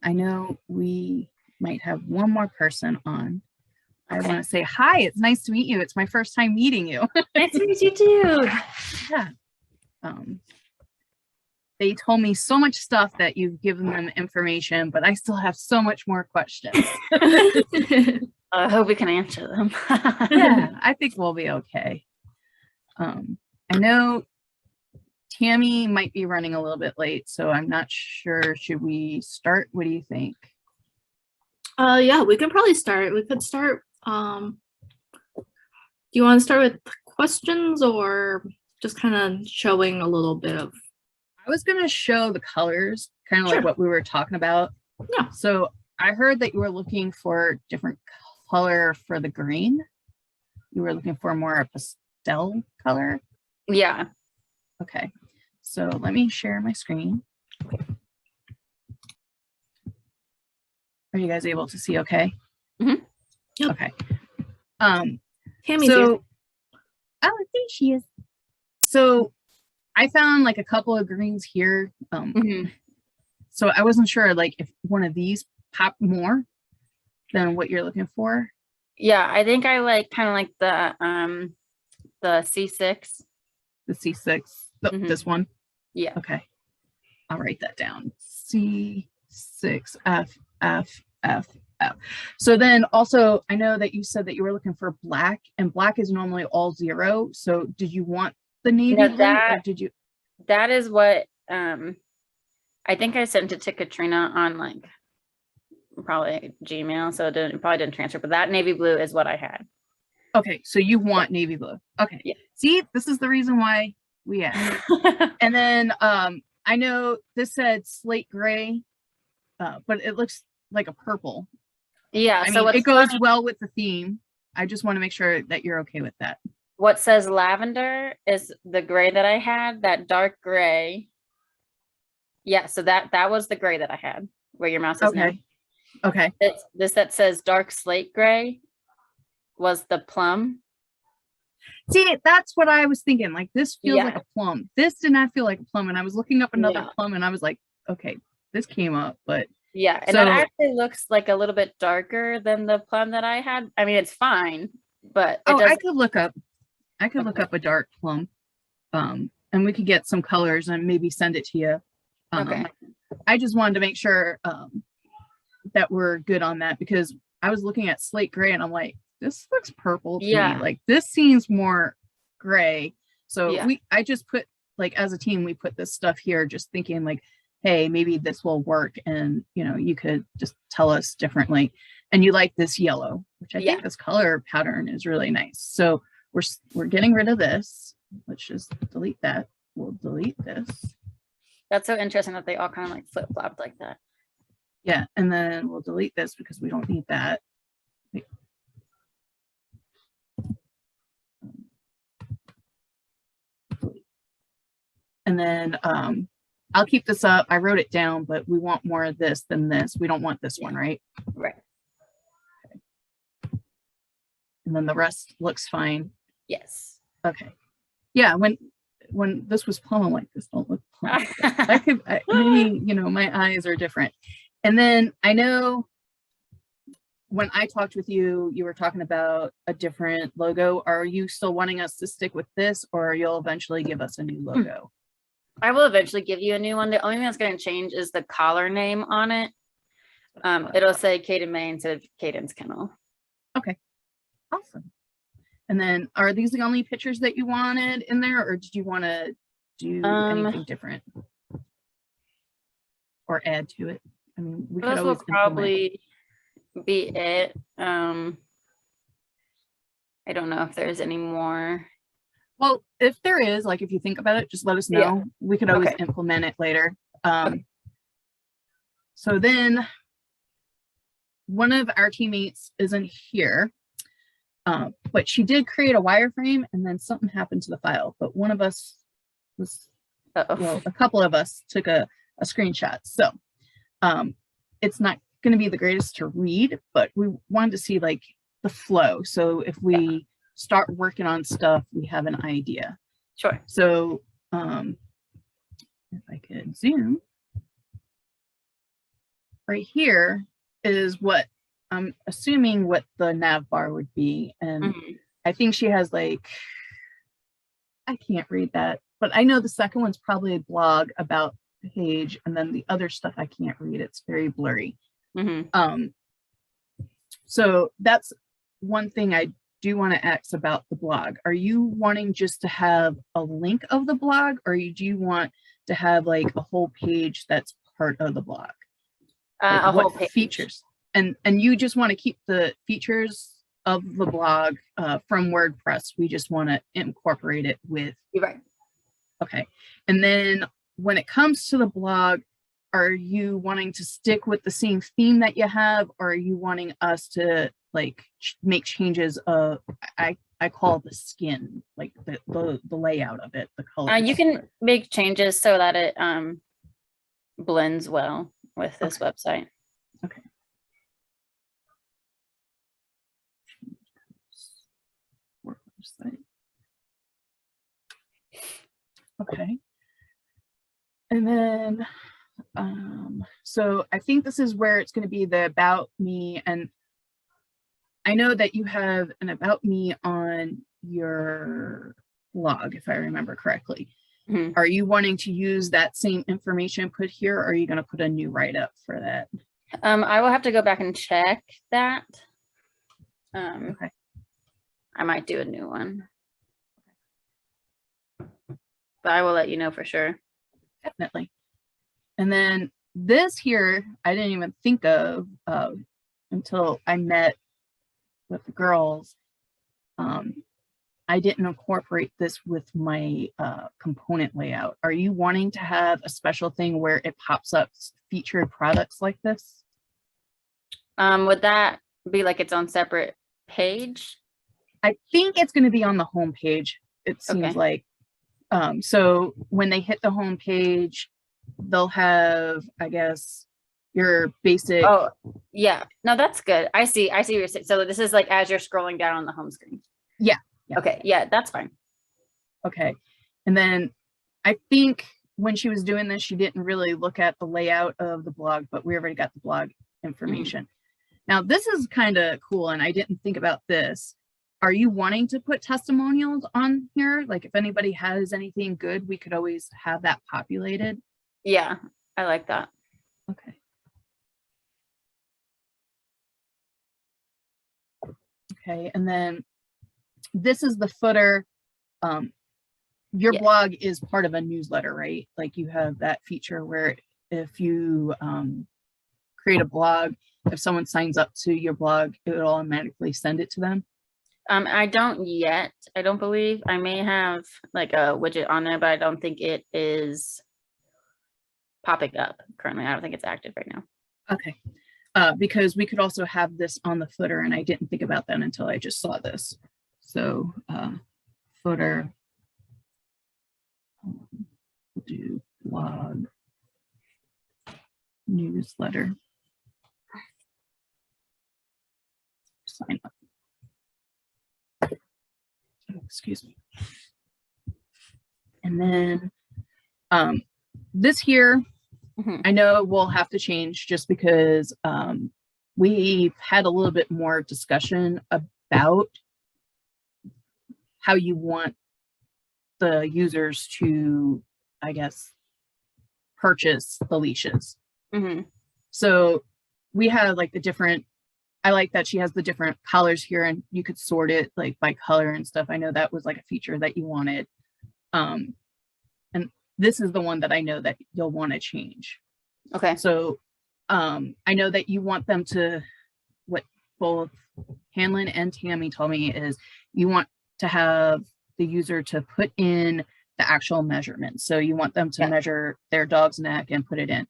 I know we might have one more person on. I want to say hi. It's nice to meet you. It's my first time meeting you. Nice to meet you too. Yeah. They told me so much stuff that you've given them information, but I still have so much more questions. I hope we can answer them. Yeah, I think we'll be okay. I know Tammy might be running a little bit late, so I'm not sure. Should we start? What do you think? Yeah, we can probably start. We could start. Do you want to start with questions or just kind of showing a little bit of? I was going to show the colors, kind of like what we were talking about. Yeah. So I heard that you were looking for different color for the green. You were looking for more a pastel color. Yeah. Okay. So let me share my screen. Are you guys able to see okay? Mm-hmm. Yep. Okay. Tammy's here. Oh, I think she is. So I found like a couple of greens here. So I wasn't sure like if one of these popped more than what you're looking for. Yeah, I think I like kind of like the C6. The C6, this one? Yeah. Okay. I'll write that down. C6, F, F, F, F. So then also, I know that you said that you were looking for black, and black is normally all 0. So did you want the navy blue, or did you? That is what, I think I sent it to Katrina on like probably Gmail, so it probably didn't transfer, but that navy blue is what I had. Okay, so you want navy blue. Okay. Yeah. See, this is the reason why we asked. And then I know this said slate gray, but it looks like a purple. Yeah, I so mean, it goes well with the theme. I just want to make sure that you're okay with that. What says lavender is the gray that I had, that dark gray. Yeah, so that was the gray that I had, where your mouse is now. Okay. This that says dark slate gray was the plum. See, that's what I was thinking. Like, this feels like a plum. This did not feel like a plum. And I was looking up another plum, and I was like, okay, this came up, but yeah, and that actually looks like a little bit darker than the plum that I had. I mean, it's fine, but I could look up a dark plum, and we could get some colors and maybe send it to you. I just wanted to make sure that we're good on that, because I was looking at slate gray and I'm like, this looks purple to me. Like, this seems more gray. So I just put, like, as a team, we put this stuff here just thinking like, hey, maybe this will work, and you could just tell us differently. And you like this yellow, which I think this color pattern is really nice. So we're getting rid of this. Let's just delete that. We'll delete this. That's so interesting that they all kind of like flip-flopped like that. Yeah, and then we'll delete this because we don't need that. And then I'll keep this up. I wrote it down, but we want more of this than this. We don't want this one, right? Right. Okay. And then the rest looks fine. Yes. Okay. Yeah, when this was plum, I'm like, this don't look plum. Maybe, my eyes are different. And then I know when I talked with you, you were talking about a different logo. Are you still wanting us to stick with this, or you'll eventually give us a new logo? I will eventually give you a new one. The only thing that's going to change is the collar name on it. It'll say Cayden May instead of Cayden's Kennel. Okay. Awesome. And then are these the only pictures that you wanted in there, or did you want to do anything different or add to it? I mean, we could always probably be it. I don't know if there's any more. Well, if there is, like, if you think about it, just let us know. Yeah. We could always implement it later. So then one of our teammates isn't here, but she did create a wireframe, and then something happened to the file. But one of us was, well, a couple of us took a screenshot. So it's not going to be the greatest to read, but we wanted to see like the flow. So if we start working on stuff, we have an idea. Sure. So if I could zoom. right here is what I'm assuming what the nav bar would be. And I think she has like, I can't read that, but I know the second one's probably a blog about the page, and then the other stuff I can't read. It's very blurry. So that's one thing I do want to ask about the blog. Are you wanting just to have a link of the blog, or do you want to have like a whole page that's part of the blog? Like A what whole page. features? And you just want to keep the features of the blog from WordPress. We just want to incorporate it with. You're right. Okay. And then when it comes to the blog, are you wanting to stick with the same theme that you have, or are you wanting us to like make changes of, I call it the skin, like the layout of it, the color? You can make changes so that it blends well with this website. Okay. Website. Okay. And then so I think this is where it's going to be the about me, and I know that you have an about me on your blog, if I remember correctly. Are you wanting to use that same information put here, or are you going to put a new write-up for that? I will have to go back and check that. Okay. I might do a new one, but I will let you know for sure. Definitely. And then this here, I didn't even think of until I met with the girls. I didn't incorporate this with my component layout. Are you wanting to have a special thing where it pops up featured products like this? Would that be like its own separate page? I think it's going to be on the home page. It seems like. So when they hit the home page, they'll have, I guess, your basic. Oh, yeah. No, that's good. I see what you're saying. So this is like as you're scrolling down on the home screen. Yeah. Okay. Yeah, that's fine. Okay. And then I think when she was doing this, she didn't really look at the layout of the blog, but we already got the blog information. Now, this is kind of cool, and I didn't think about this. Are you wanting to put testimonials on here? Like if anybody has anything good, we could always have that populated. Yeah, I like that. Okay. Okay, and then this is the footer. Your blog is part of a newsletter, right? Like you have that feature where if you create a blog, if someone signs up to your blog, it would automatically send it to them. I don't yet. I don't believe. I may have like a widget on there, but I don't think it is popping up currently. I don't think it's active right now. Okay. Because we could also have this on the footer, and I didn't think about that until I just saw this. So footer, we'll do blog, newsletter, sign up. Excuse me. And then this here, I know we'll have to change just because we've had a little bit more discussion about how you want the users to, I guess, purchase the leashes. So we have like the different, I like that she has the different colors here, and you could sort it like by color and stuff. I know that was like a feature that you wanted. And this is the one that I know that you'll want to change. Okay. So I know that you want them to, what both Hanlon and Tammy told me is you want to have the user to put in the actual measurements. So you want them to measure their dog's neck and put it in.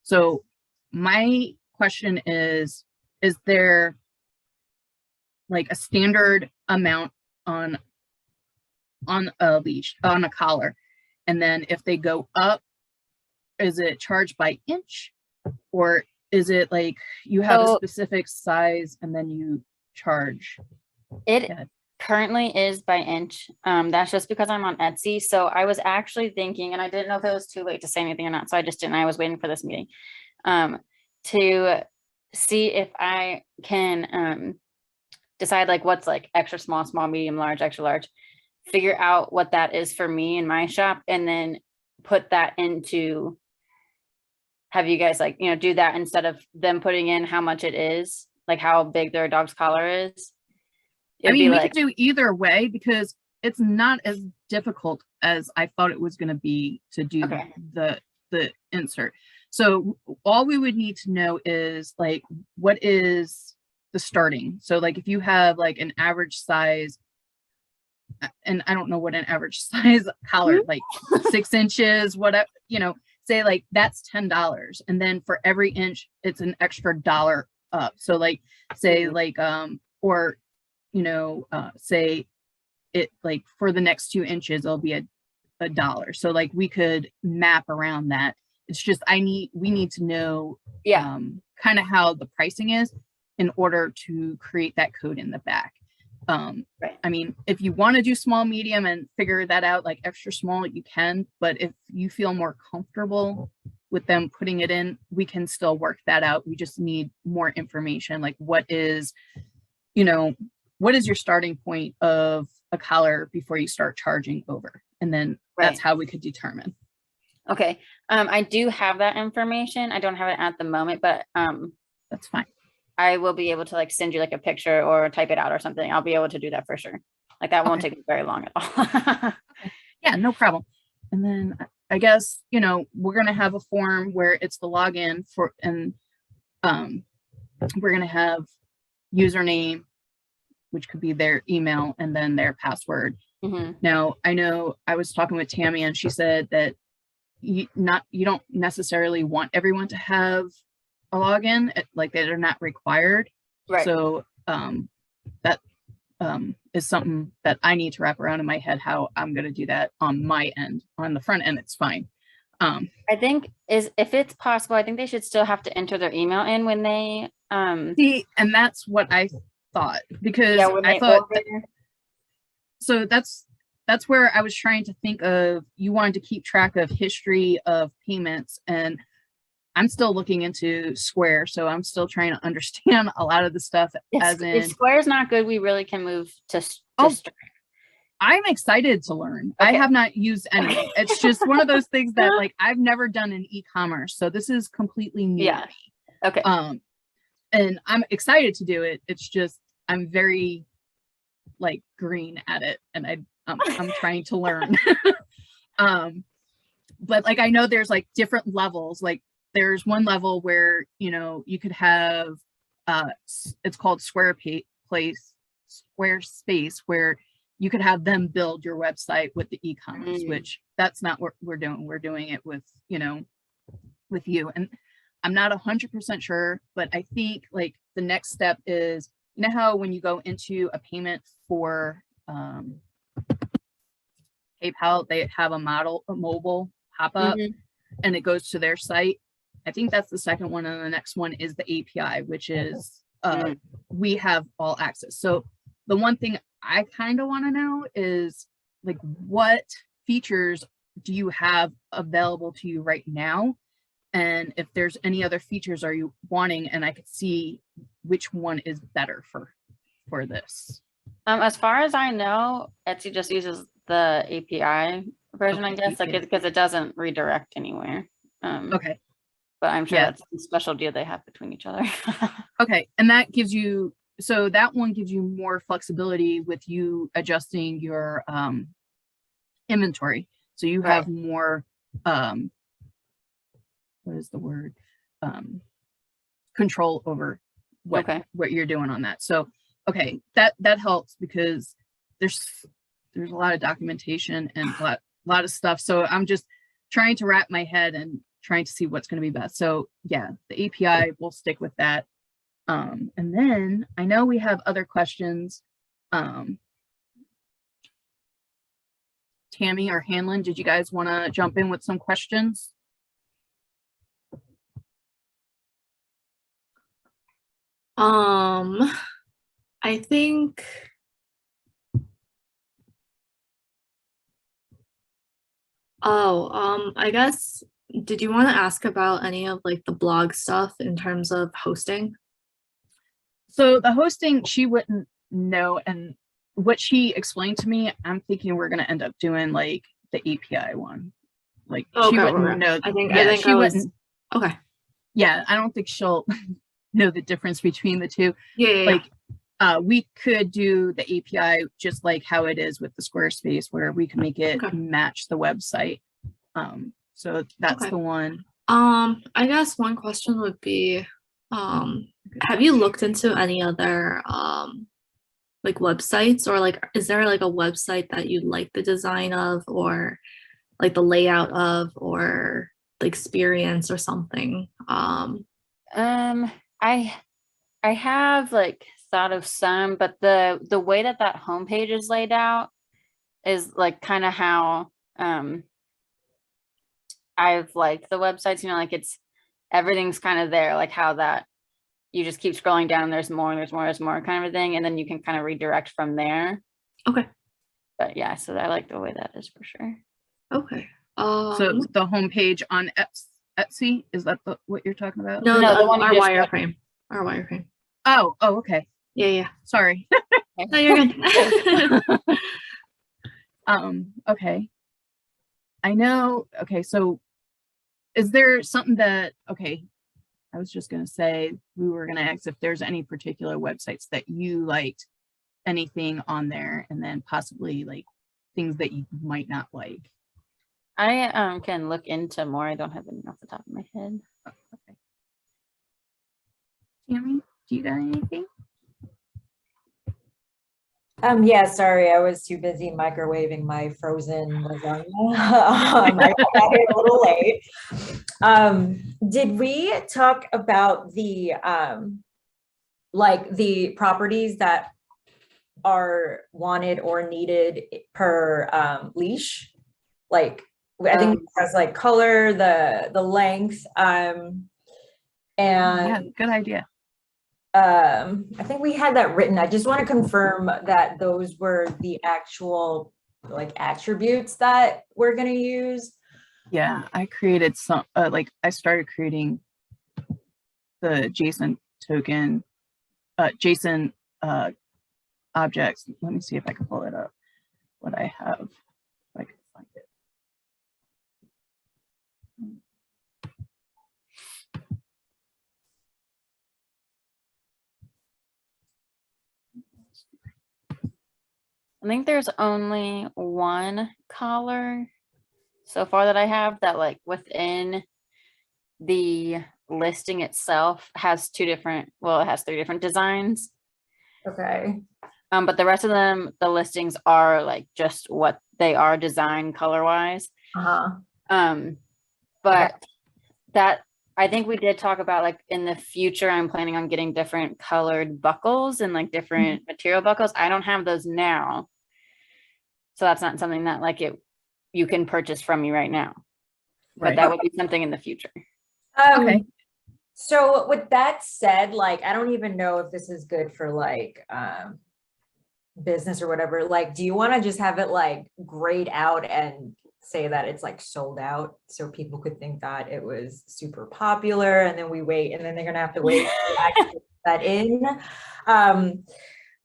So my question is there like a standard amount on a leash, on a collar? And then if they go up, is it charged by inch, or is it like you have a specific size and then you charge? It currently is by inch. That's just because I'm on Etsy. So I was actually thinking, and I didn't know if it was too late to say anything or not, so I just didn't. I was waiting for this meeting. to see if I can decide like what's like extra small, small, medium, large, extra large, figure out what that is for me in my shop, and then put that into, have you guys like, do that instead of them putting in how much it is, like how big their dog's collar is. I mean, we could do either way because it's not as difficult as I thought it was going to be to do the insert. So all we would need to know is like, what is the starting? So like if you have like an average size, and I don't know what an average size collar, like 6 inches, whatever, say like that's $10. And then for every inch, it's an extra $1 up. So like, say like, or, say it like for the next 2 inches, it'll be a $1. So like we could map around that. It's just, we need to know kind of how the pricing is in order to create that code in the back. Right. I mean, if you want to do small, medium and figure that out, like extra small, you can, but if you feel more comfortable with them putting it in, we can still work that out. We just need more information. Like what is your starting point of a collar before you start charging over? And then that's how we could determine. Okay. I do have that information. I don't have it at the moment, but that's fine. I will be able to like send you like a picture or type it out or something. I'll be able to do that for sure. Like that won't take me very long at all. Yeah, no problem. And then I guess, we're going to have a form where it's the login for, and we're going to have username, which could be their email, and then their password. Now, I know I was talking with Tammy and she said that you don't necessarily want everyone to have a login, like they're not required. Right. So that is something that I need to wrap around in my head, how I'm going to do that on my end. On the front end, it's fine. I think if it's possible, I think they should still have to enter their email in when they see, and that's what I thought, because I thought so that's where I was trying to think of, you wanted to keep track of history of payments, and I'm still looking into Square, so I'm still trying to understand a lot of the stuff. If Square's not good, we really can move to Stripe. I'm excited to learn. Okay. I have not used any. It's just one of those things that like I've never done in e-commerce, so this is completely new to me. Okay. And I'm excited to do it. It's just I'm very like green at it, and I'm trying to learn. But like I know there's like different levels. Like there's one level where you could have it's called Squarespace, where you could have them build your website with the e-commerce, which that's not what we're doing. We're doing it with with you, and I'm not 100% sure, but I think like the next step is, how when you go into a payment for PayPal, they have a mobile pop-up and it goes to their site. I think that's the second one, and the next one is the API, which is we have all access. So the one thing I kind of want to know is like, what features do you have available to you right now? And if there's any other features are you wanting, and I could see which one is better for this. As far as I know, Etsy just uses the API version, I guess, like because it doesn't redirect anywhere. Okay. But I'm sure that's a special deal they have between each other. Okay. And that gives you, so that one gives you more flexibility with you adjusting your inventory. So you have more, what is the word? Control over what you're doing on that. So, okay, that helps, because there's a lot of documentation and a lot of stuff. So I'm just trying to wrap my head and trying to see what's going to be best. So yeah, the API, we'll stick with that. And then I know we have other questions. Tammy or Hanlon, did you guys want to jump in with some questions? I think I guess did you want to ask about any of like the blog stuff in terms of hosting? So the hosting, she wouldn't know. And what she explained to me, I'm thinking we're going to end up doing like the API one. Like she Okay, wouldn't right. know. I think she I was wouldn't. okay. Yeah, I don't think she'll know the difference between the two. Yeah. Like we could do the API just like how it is with the Squarespace, where we can make it Okay. match the website. So that's Okay. the one. I guess one question would be, have you looked into any other like websites, or like is there like a website that you like the design of, or like the layout of, or the experience or something? I have like thought of some, but the way that homepage is laid out is like kind of how I've liked the websites, like everything's kind of there, like how that you just keep scrolling down, there's more kind of a thing, and then you can kind of redirect from there. Okay. But yeah, so I like the way that is for sure. Okay. So the homepage on Etsy, is that what you're talking about? No, the one our wireframe. Our wireframe. Oh, okay. Yeah. Sorry. No, you're good. Okay. I know. Okay, so is there something that, okay, I was just going to say, we were going to ask if there's any particular websites that you liked, anything on there, and then possibly like things that you might not like. I can look into more. I don't have any off the top of my head. Oh, okay. Tammy, do you got anything? Yeah, sorry, I was too busy microwaving my frozen lasagna. I got here a little late. Did we talk about the like the properties that are wanted or needed per leash? Like I think it has like color, the length, and Yeah, good idea. I think we had that written. I just want to confirm that those were the actual like attributes that we're going to use. Yeah, I created some, like I started creating the JSON token, JSON objects. Let me see if I can pull it up, what I have, if I can find it. I think there's only one collar so far that I have that like within the listing itself has two different, well, it has 3 different designs. Okay. But the rest of them, the listings are like just what they are design color wise. But that I think we did talk about like in the future, I'm planning on getting different colored buckles and like different material buckles. I don't have those now. So that's not something that like you can purchase from me right now. But that would be something in the future. Okay. So with that said, like, I don't even know if this is good for like business or whatever. Like, do you want to just have it like grayed out and say that it's like sold out so people could think that it was super popular, and then we wait, and then they're gonna have to wait to actually put that in.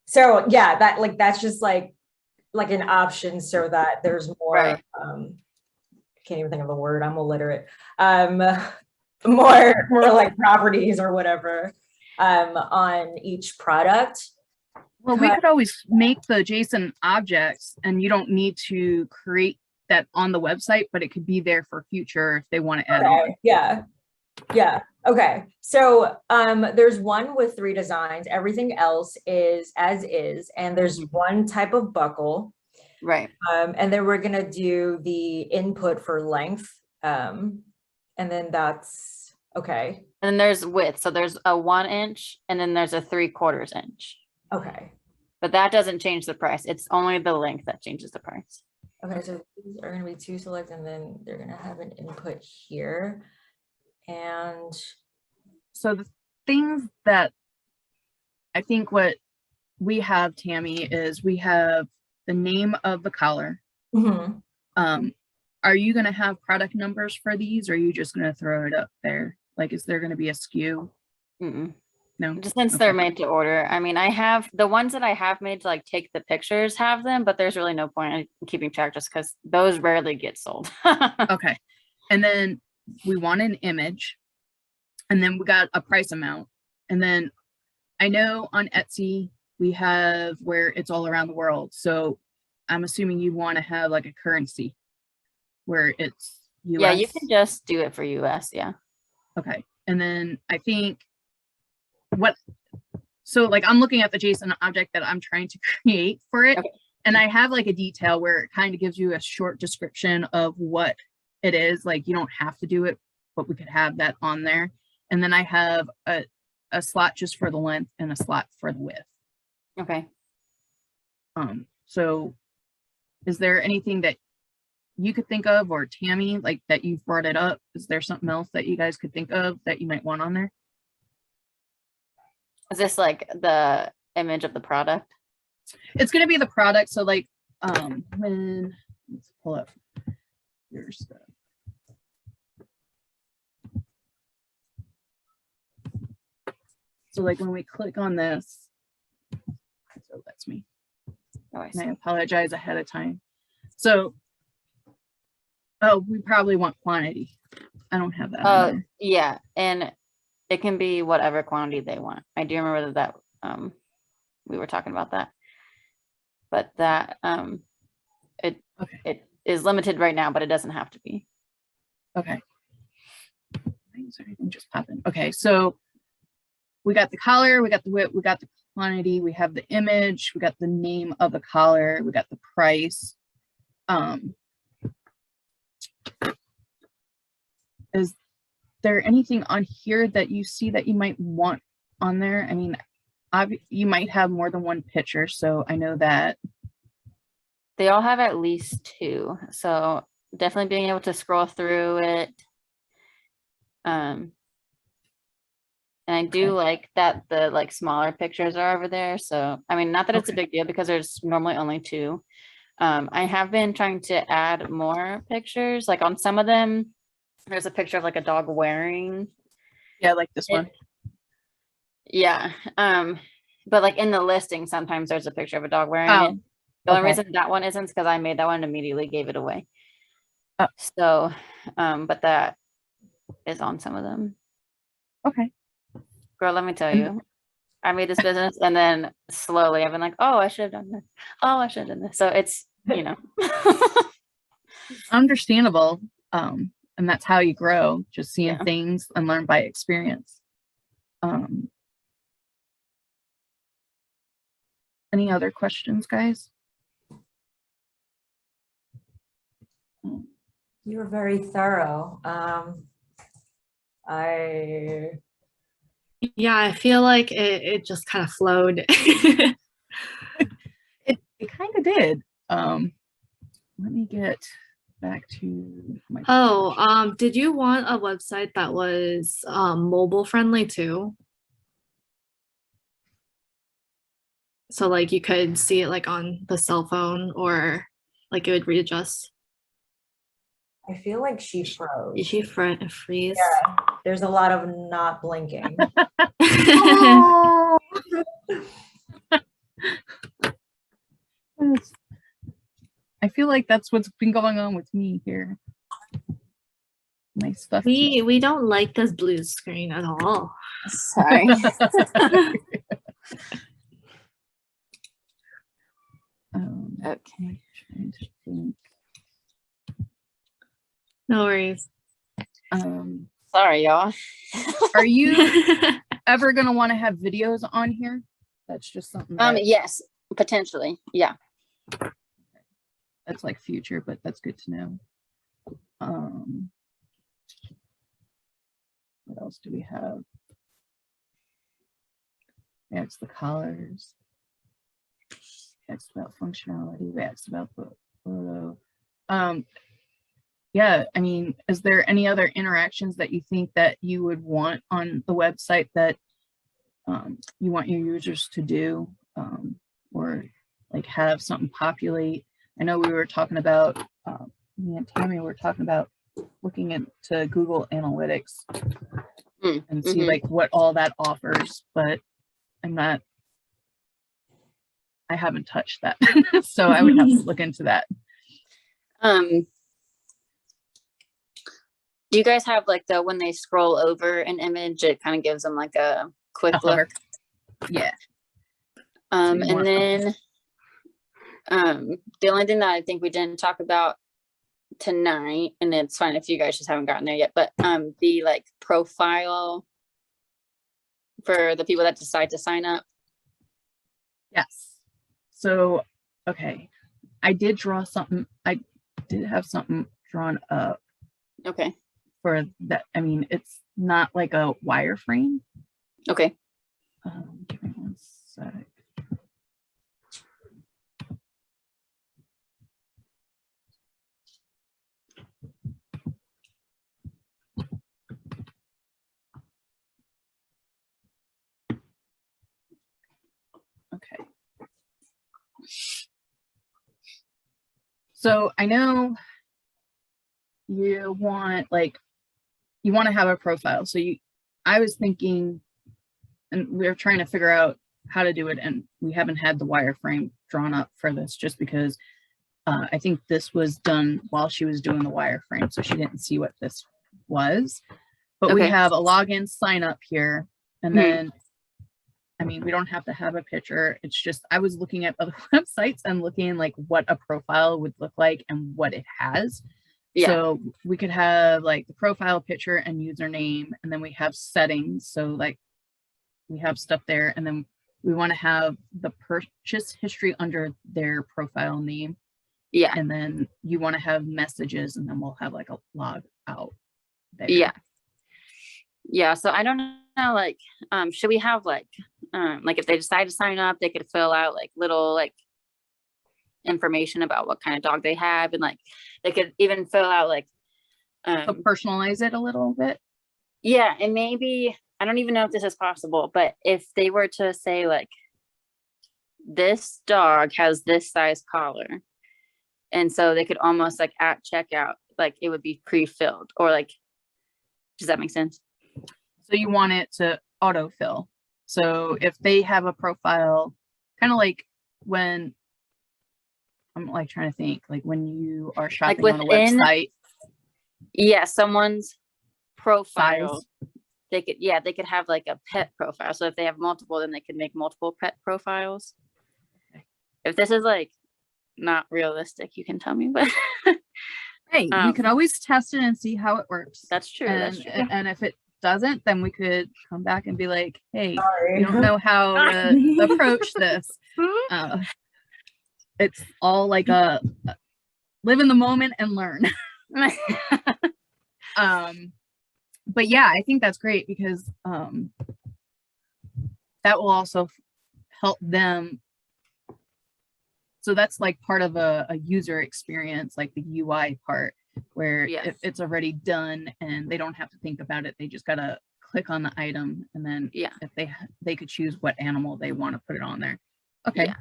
So yeah, that like that's just like an option so that there's more Right. Can't even think of the word, I'm illiterate. More like properties or whatever on each product. Well, we could always make the JSON objects, and you don't need to create that on the website, but it could be there for future if they want to add on. Yeah. Okay. So there's one with 3 designs. Everything else is as is, and there's one type of buckle. Right. And then we're gonna do the input for length. And then that's okay. And then there's width. So there's a 1 inch and then there's a 3/4 inch. Okay. But that doesn't change the price. It's only the length that changes the price. Okay, so these are gonna be 2 select, and then they're gonna have an input here. And so the things that I think what we have, Tammy, is we have the name of the collar, are you going to have product numbers for these, or are you just going to throw it up there? Like, is there going to be a SKU? Mm-mm. No. Just since Okay. they're made to order. I mean, I have the ones that I have made to like take the pictures, have them, but there's really no point in keeping track just because those rarely get sold. Okay. And then we want an image, and then we got a price amount. And then I know on Etsy, we have where it's all around the world. So I'm assuming you want to have like a currency where it's US. Yeah, you can just do it for US. Yeah. Okay. And then I think so like I'm looking at the JSON object that I'm trying to create for it. Okay. And I have like a detail where it kind of gives you a short description of what it is. Like you don't have to do it, but we could have that on there. And then I have a slot just for the length and a slot for the width. Okay. So is there anything that you could think of, or Tammy, like that you've brought it up? Is there something else that you guys could think of that you might want on there? Is this like the image of the product? It's going to be the product. So like, let's pull up your stuff. So like when we click on this, so that's me. Oh, I And I see. apologize ahead of time. So, oh, we probably want quantity. I don't have that on there. Yeah, and it can be whatever quantity they want. I do remember that we were talking about that, but that Okay. it is limited right now, but it doesn't have to be. Okay. Why is everything just popping? Okay, so we got the collar, we got the width, we got the quantity, we have the image, we got the name of the collar, we got the price. Is there anything on here that you see that you might want on there? I mean, you might have more than one picture, so I know that. They all have at least two, so definitely being able to scroll through it. And I do like that the like smaller pictures are over there. So I mean, not that it's a Okay. big deal because there's normally only two. I have been trying to add more pictures. Like on some of them, there's a picture of like a dog wearing. Yeah, like this one. Yeah. But like in the listing, sometimes there's a picture of a dog wearing Oh, it. The only okay. reason that one isn't is because I made that one and immediately gave it away. Oh. So, but that is on some of them. Okay. Girl, let me tell And- you, I made this business and then slowly I've been like, oh, I should have done this. Oh, I should have done this. So it's, you know. Understandable. And that's how you grow, just seeing Yeah. things and learn by experience. Any other questions, guys? You were very thorough. Yeah, I feel like it just kind of flowed. It kind of did. Let me get back to my Oh, did you want a website that was mobile friendly too? So like you could see it like on the cell phone or like it would readjust. I feel like she froze. Is she freeze? Yeah, there's a lot of not blinking. Oh! I feel like that's what's been going on with me here. My stuff. We don't like this blue screen at all. Sorry. Okay. Trying to think. No worries. Sorry, y'all. Are you ever gonna want to have videos on here? That's just something. Yes, potentially. Yeah. That's like future, but that's good to know. What else do we have? Yeah, it's the colors. Asked about functionality. We asked about the photo. Yeah, I mean, is there any other interactions that you think that you would want on the website that you want your users to do, or like have something populate? I know we were talking about me and Tammy were talking about looking into Google Analytics and see mhm. like what all that offers, but I haven't touched that. So I would have to look into that. Do you guys have like when they scroll over an image, it kind of gives them like a quick A hover. look? Yeah. And you want- then the only thing that I think we didn't talk about tonight, and it's fine if you guys just haven't gotten there yet, but the like profile for the people that decide to sign up. Yes. So, okay. I did draw something. I did have something drawn up Okay. for that. I mean, it's not like a wireframe. Okay. Give me one sec. Okay. So I know you want to have a profile. So I was thinking, and we are trying to figure out how to do it, and we haven't had the wireframe drawn up for this just because I think this was done while she was doing the wireframe, so she didn't see what this was. But we Okay. have a login sign up here, and then I mean, we don't have to have a picture. It's just I was looking at other websites and looking like what a profile would look like and what it has. Yeah. So we could have like the profile picture and username, and then we have settings. So like we have stuff there, and then we want to have the purchase history under their profile name. Yeah. And then you want to have messages, and then we'll have like a log out there. Yeah. Yeah. So I don't know, like, should we have like if they decide to sign up, they could fill out like little like information about what kind of dog they have, and like they could even fill out like So personalize it a little bit. yeah, and maybe I don't even know if this is possible, but if they were to say like this dog has this size collar, and so they could almost like at checkout, like it would be pre-filled, or like, does that make sense? So you want it to autofill. So if they have a profile, kind of like when I'm like trying to think, like when you are shopping on a within- website. Yeah, someone's profile. Size. They could have like a pet profile. So if they have multiple, then they could make multiple pet profiles. Okay. If this is like not realistic, you can tell me, but Hey, we could always test it and see how it works. that's true. And, That's true. and if it doesn't, then we could come back and be like, hey, Sorry. we don't know how to approach this. It's all like a live in the moment and learn. But yeah, I think that's great because that will also help them. So that's like part of a user experience, like the UI part, where Yes. if it's already done and they don't have to think about it, they just gotta click on the item, and then Yeah. if they could choose what animal they want to put it on there. Okay. Yeah.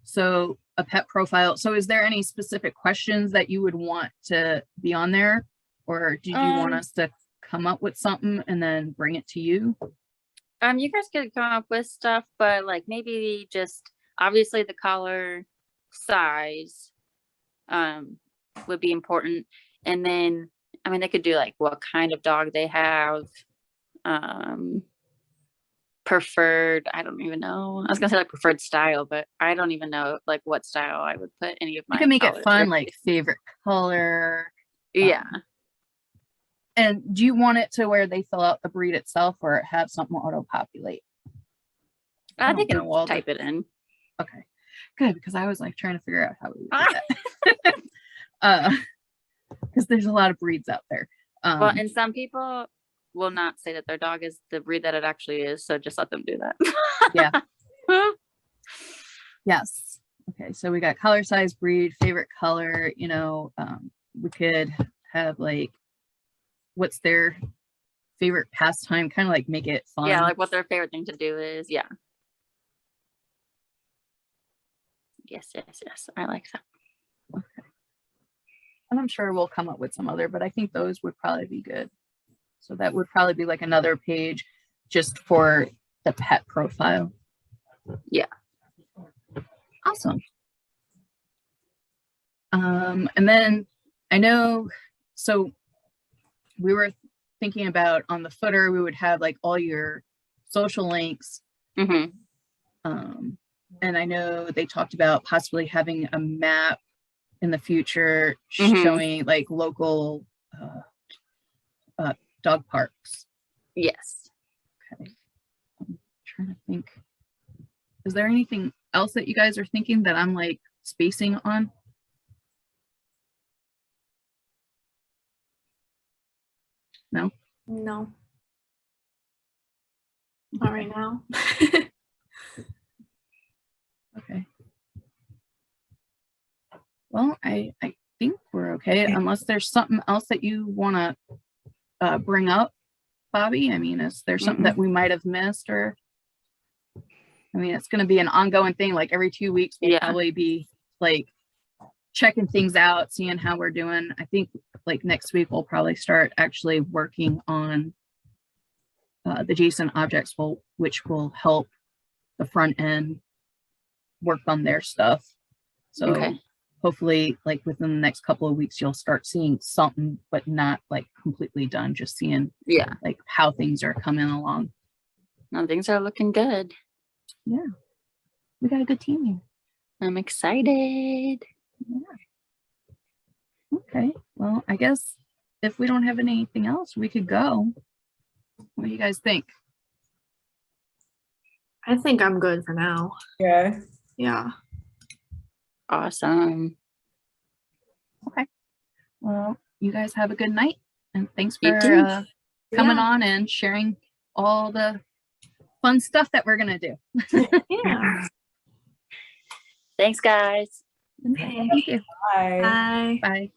So a pet profile. So is there any specific questions that you would want to be on there, or did you want us to come up with something and then bring it to you? You guys could come up with stuff, but like maybe just obviously the collar size would be important. And then I mean they could do like what kind of dog they have, preferred, I don't even know. I was gonna say like preferred style, but I don't even know like what style I would put any of my You can make it collars fun, with. like favorite color. Yeah. And do you want it to where they fill out the breed itself, or have something auto populate? I don't think know all the- type it in. Okay, good, because I was like trying to figure out how we would do that. Because there's a lot of breeds out there. Well, and some people will not say that their dog is the breed that it actually is, so just let them do that. Yeah. Yes. Okay, so we got color, size, breed, favorite color. You know, we could have like, what's their favorite pastime? Kind of like make it fun. Yeah, like what their favorite thing to do is. Yeah. Yes. I like that. And I'm sure we'll come up with some other, but I think those would probably be good. So that would probably be like another page just for the pet profile. Yeah. Awesome. And then I know, so we were thinking about on the footer, we would have like all your social links. Mm-hmm. And I know they talked about possibly having a map in the future Mhm. showing like local dog parks. Yes. Okay. I'm trying to think. Is there anything else that you guys are thinking that I'm like spacing on? No? No. Not right now. Okay. Well, I think we're okay, unless there's something else that you want to bring up, Bobby. I mean, is there something that we might have missed, or I mean, it's going to be an ongoing thing. Like every 2 weeks, we'll probably be like checking things out, seeing how we're doing. I think like next week we'll probably start actually working on the JSON objects, which will help the front end work on their stuff. So hopefully like within the next couple of weeks, you'll start seeing something, but not like completely done, just seeing like how things are coming along. No, things are looking good. Yeah. We got a good team here. I'm excited. Yeah. Okay. Well, I guess if we don't have anything else, we could go. What do you guys think? I think I'm good for now. Yeah. Yeah. Awesome. Okay. Well, you guys have a good night, and thanks You for too. coming on and sharing all the fun stuff that we're gonna do. Yeah. Thanks, guys. Okay, thank you. Bye. Bye. Bye.